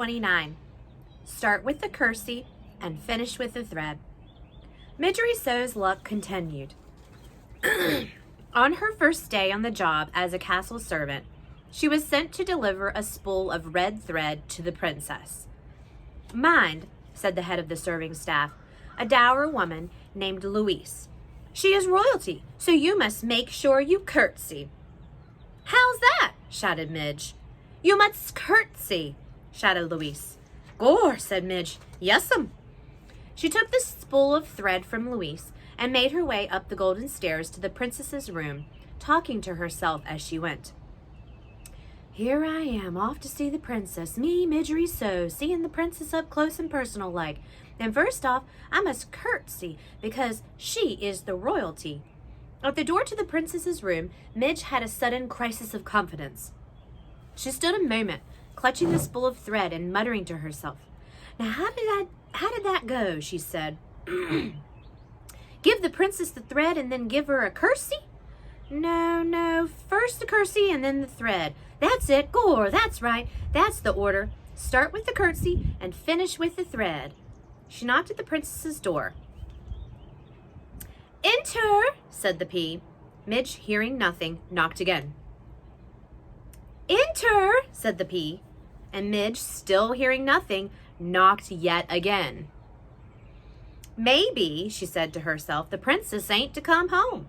29. Start with the kersey and finish with the thread. Despereaux's luck continued. On her first day on the job as a castle servant, she was sent to deliver a spool of red thread to the princess. "Mind," said the head of the serving staff, a dour woman named Louise. "She is royalty, so you must make sure you curtsy." "How's that?" shouted Midge. "You must curtsy," shouted Louise. "Gore," said Midge. "Yes'm." She took the spool of thread from Louise and made her way up the golden stairs to the princess's room, talking to herself as she went. "Here I am, off to see the princess. Me, Despereaux, seeing the princess up close and personal like. And first off, I must curtsy, because she is the royalty." At the door to the princess's room, Midge had a sudden crisis of confidence. She stood a moment, clutching the spool of thread and muttering to herself. "Now, how did that go?" she said. "Give the princess the thread and then give her a kersey? No, first the kersey and then the thread. That's it, Gore, that's right, that's the order. Start with the kersey and finish with the thread." She knocked at the princess's door. "Enter," said the pea. Midge, hearing nothing, knocked again. "Enter," said the pea, and Midge, still hearing nothing, knocked yet again. "Maybe," she said to herself, "the princess ain't to come home."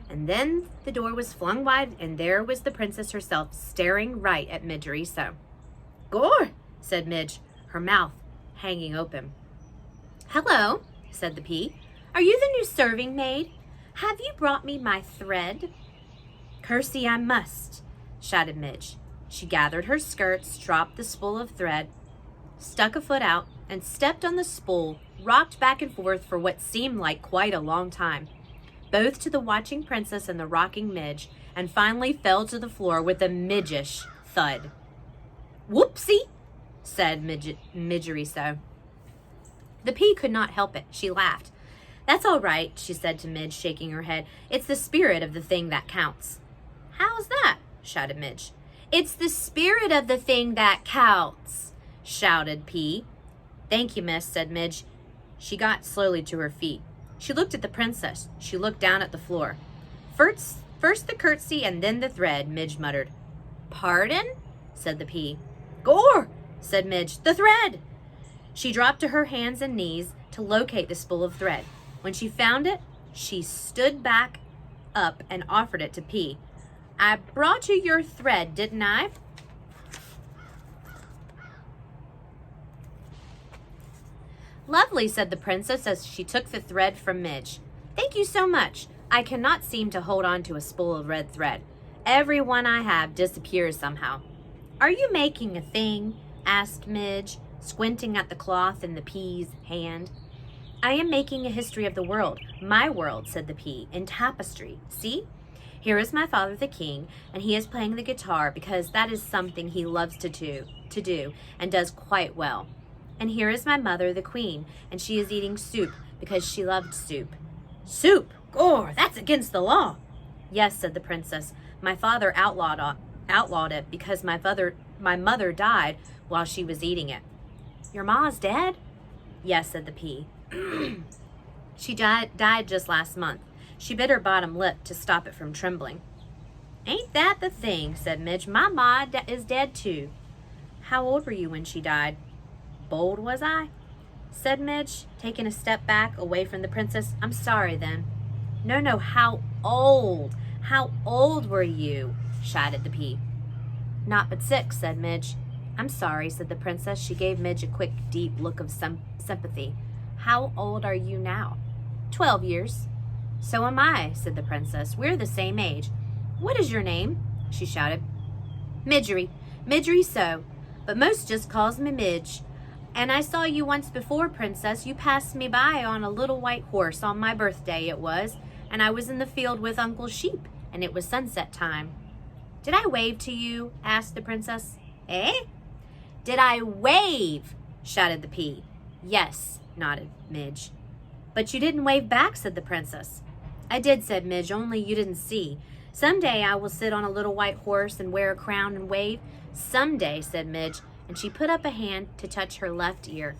And then the door was flung wide, and there was the princess herself, staring right at Despereaux. "Gore," said Midge, her mouth hanging open. "Hello," said the pea. "Are you the new serving maid? Have you brought me my thread?" "Kersey I must," shouted Midge. She gathered her skirts, dropped the spool of thread, stuck a foot out, and stepped on the spool, rocked back and forth for what seemed like quite a long time, both to the watching princess and the rocking Midge, and finally fell to the floor with a midgish thud. "Whoopsie," said Despereaux. The pea could not help it. She laughed. "That's all right," she said to Midge, shaking her head. "It's the spirit of the thing that counts." "How's that?" shouted Midge. "It's the spirit of the thing that counts," shouted Pea. "Thank you, miss," said Midge. She got slowly to her feet. She looked at the princess. She looked down at the floor. First the curtsy and then the thread," Midge muttered. "Pardon?" said the pea. "Gore," said Midge. "The thread." She dropped to her hands and knees to locate the spool of thread. When she found it, she stood back up and offered it to Pea. "I brought you your thread, didn't I?" "Lovely," said the princess as she took the thread from Midge. "Thank you so much. I cannot seem to hold on to a spool of red thread. Every one I have disappears somehow." "Are you making a thing?" asked Midge, squinting at the cloth in the pea's hand. "I am making a history of the world, my world," said the pea, "in tapestry. See? Here is my father the king, and he is playing the guitar because that is something he loves to do and does quite well. And here is my mother the queen, and she is eating soup because she loved soup." "Soup? Gore, that's against the law." "Yes," said the princess. "My father outlawed it because my mother died while she was eating it." "Your ma's dead?" "Yes," said the pea. "She died just last month. She bit her bottom lip to stop it from trembling." "Ain't that the thing?" said Midge. "My ma is dead too." "How old were you when she died?" "Bold, was I?" said Midge, taking a step back away from the princess. "I'm sorry then." No, how old? How old were you?" shouted the pea. "Not but 6, said Midge. "I'm sorry," said the princess. She gave Midge a quick, deep look of sympathy. "How old are you now?" 12 years. "So am I," said the princess. "We're the same age. What is your name?" she shouted. Despereaux, but most just calls me Midge. And I saw you once before, princess. You passed me by on a little white horse on my birthday, it was, and I was in the field with Uncle Sheep, and it was sunset time." "Did I wave to you?" asked the princess. "Eh?" "Did I wave?" shouted the pea. "Yes," nodded Midge. "But you didn't wave back," said the princess. "I did," said Midge, "only you didn't see. Someday I will sit on a little white horse and wear a crown and wave." "Someday," said Midge. and she put up a hand to touch her left ear.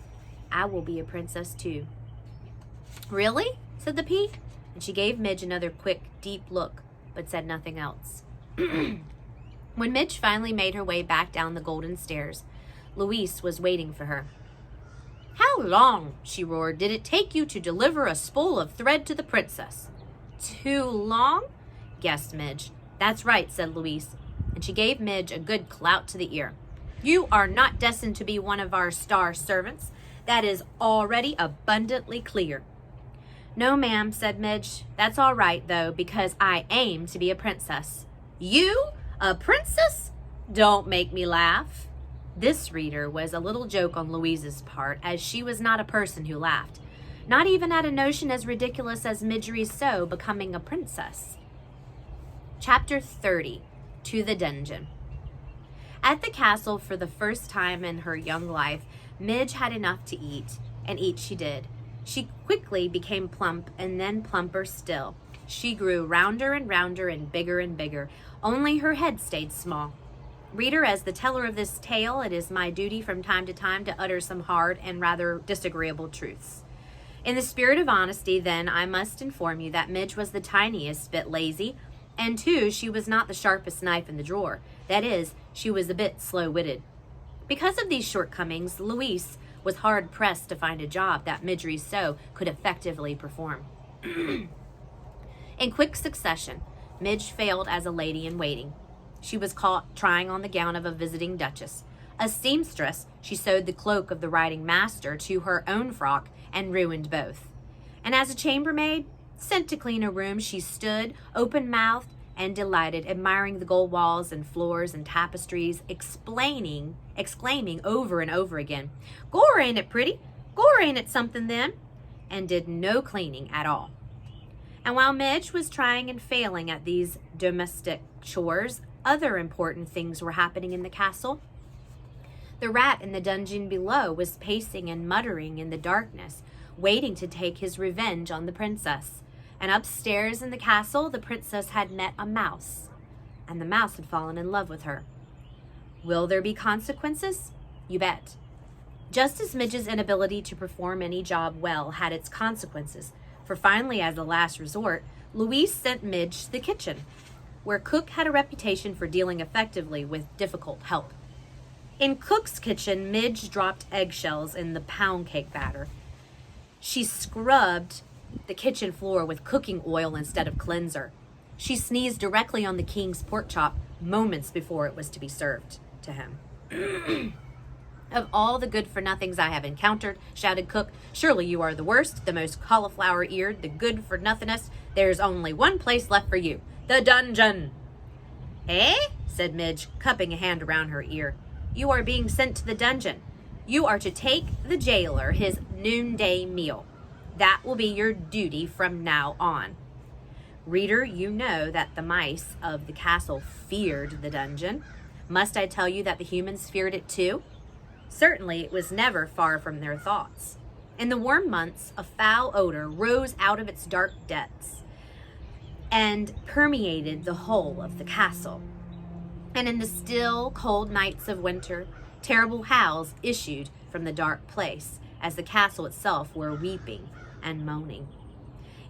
"I will be a princess too." "Really?" said the pea, and she gave Midge another quick, deep look, but said nothing else. When Midge finally made her way back down the golden stairs, Louise was waiting for her. "How long," she roared, "did it take you to deliver a spool of thread to the princess?" "Too long?" guessed Midge. "That's right," said Louise, and she gave Midge a good clout to the ear. "You are not destined to be one of our star servants. That is already abundantly clear." "No, ma'am," said Midge. "That's all right, though, because I aim to be a princess." "You? A princess? Don't make me laugh." This, reader, was a little joke on Louise's part, as she was not a person who laughed, not even at a notion as ridiculous as Midgery So becoming a princess. Chapter 30, To the Dungeon. At the castle, for the first time in her young life, Midge had enough to eat, and eat she did. She quickly became plump, and then plumper still. She grew rounder and bigger, only her head stayed small. Reader, as the teller of this tale, it is my duty from time to time to utter some hard and rather disagreeable truths. In the spirit of honesty, then, I must inform you that Midge was the tiniest bit lazy, and too, she was not the sharpest knife in the drawer. That is, she was a bit slow-witted. Because of these shortcomings, Louise was hard-pressed to find a job that Midgery So could effectively perform. In quick succession, Midge failed as a lady-in-waiting. She was caught trying on the gown of a visiting duchess. A seamstress, she sewed the cloak of the riding master to her own frock and ruined both. And as a chambermaid, sent to clean a room, she stood, open-mouthed and delighted, admiring the gold walls and floors and tapestries, exclaiming over and over again, "Gore, ain't it pretty? Gore, ain't it something then?" and did no cleaning at all. And while Midge was trying and failing at these domestic chores, other important things were happening in the castle. The rat in the dungeon below was pacing and muttering in the darkness, waiting to take his revenge on the princess. And upstairs in the castle, the princess had met a mouse, and the mouse had fallen in love with her. Will there be consequences? You bet. Just as Midge's inability to perform any job well had its consequences, for finally, as a last resort, Louise sent Midge to the kitchen, where Cook had a reputation for dealing effectively with difficult help. In Cook's kitchen, Midge dropped eggshells in the pound cake batter. She scrubbed the kitchen floor with cooking oil instead of cleanser. She sneezed directly on the king's pork chop moments before it was to be served to him. "Of all the good-for-nothings I have encountered," shouted Cook, "surely you are the worst, the most cauliflower-eared, the good-for-nothingest. There's only one place left for you, the dungeon." "Eh?" said Midge, cupping a hand around her ear. "You are being sent to the dungeon. You are to take the jailer his noonday meal. That will be your duty from now on." Reader, you know that the mice of the castle feared the dungeon. Must I tell you that the humans feared it too? Certainly it was never far from their thoughts. In the warm months, a foul odor rose out of its dark depths and permeated the whole of the castle. And in the still, cold nights of winter, terrible howls issued from the dark place, as the castle itself were weeping and moaning.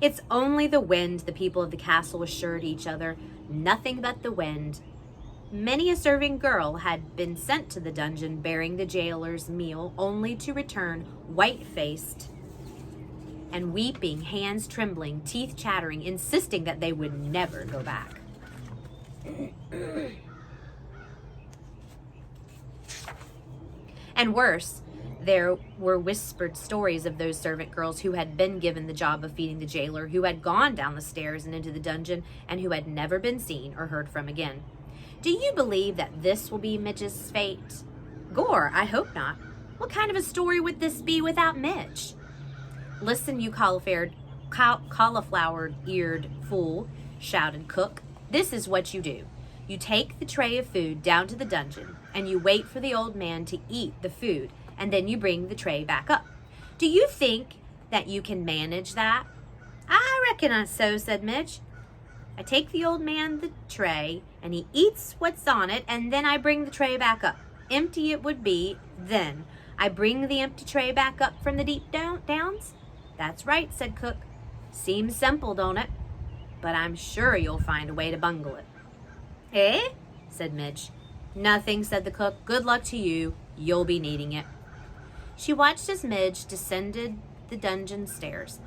"It's only the wind," the people of the castle assured each other. "Nothing but the wind." Many a serving girl had been sent to the dungeon bearing the jailer's meal, only to return white-faced and weeping, hands trembling, teeth chattering, insisting that they would never go back. And worse, there were whispered stories of those servant girls who had been given the job of feeding the jailer, who had gone down the stairs and into the dungeon, and who had never been seen or heard from again. Do you believe that this will be Midge's fate? Gore, I hope not. What kind of a story would this be without Midge? "Listen, you cauliflower-eared fool," shouted Cook. "This is what you do. You take the tray of food down to the dungeon, and you wait for the old man to eat the food, and then you bring the tray back up. Do you think that you can manage that?" "I reckon so," said Midge. "I take the old man the tray, and he eats what's on it, and then I bring the tray back up. empty it would be. Then I bring the empty tray back up from the deep downs? That's right, said Cook. Seems simple, don't it? But I'm sure you'll find a way to bungle it. Eh? Said Midge. Nothing, said the cook. Good luck to you. You'll be needing it. She watched as Midge descended the dungeon stairs.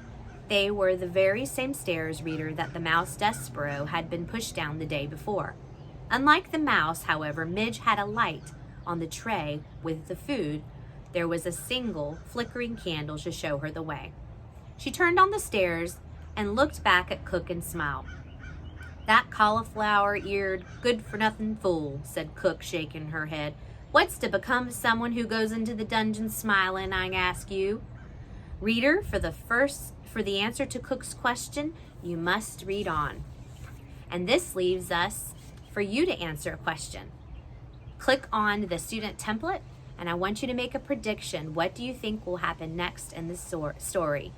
They were the very same stairs, reader, that the mouse Despereaux had been pushed down the day before. Unlike the mouse, however, Midge had a light on the tray with the food. There was a single flickering candle to show her the way. She turned on the stairs and looked back at Cook and smiled. That cauliflower-eared, good-for-nothing fool, said Cook, shaking her head. What's to become of someone who goes into the dungeon smiling, I ask you? Reader, for the answer to Cook's question, you must read on. And this leaves us for you to answer a question. Click on the student template, and I want you to make a prediction. What do you think will happen next in this story?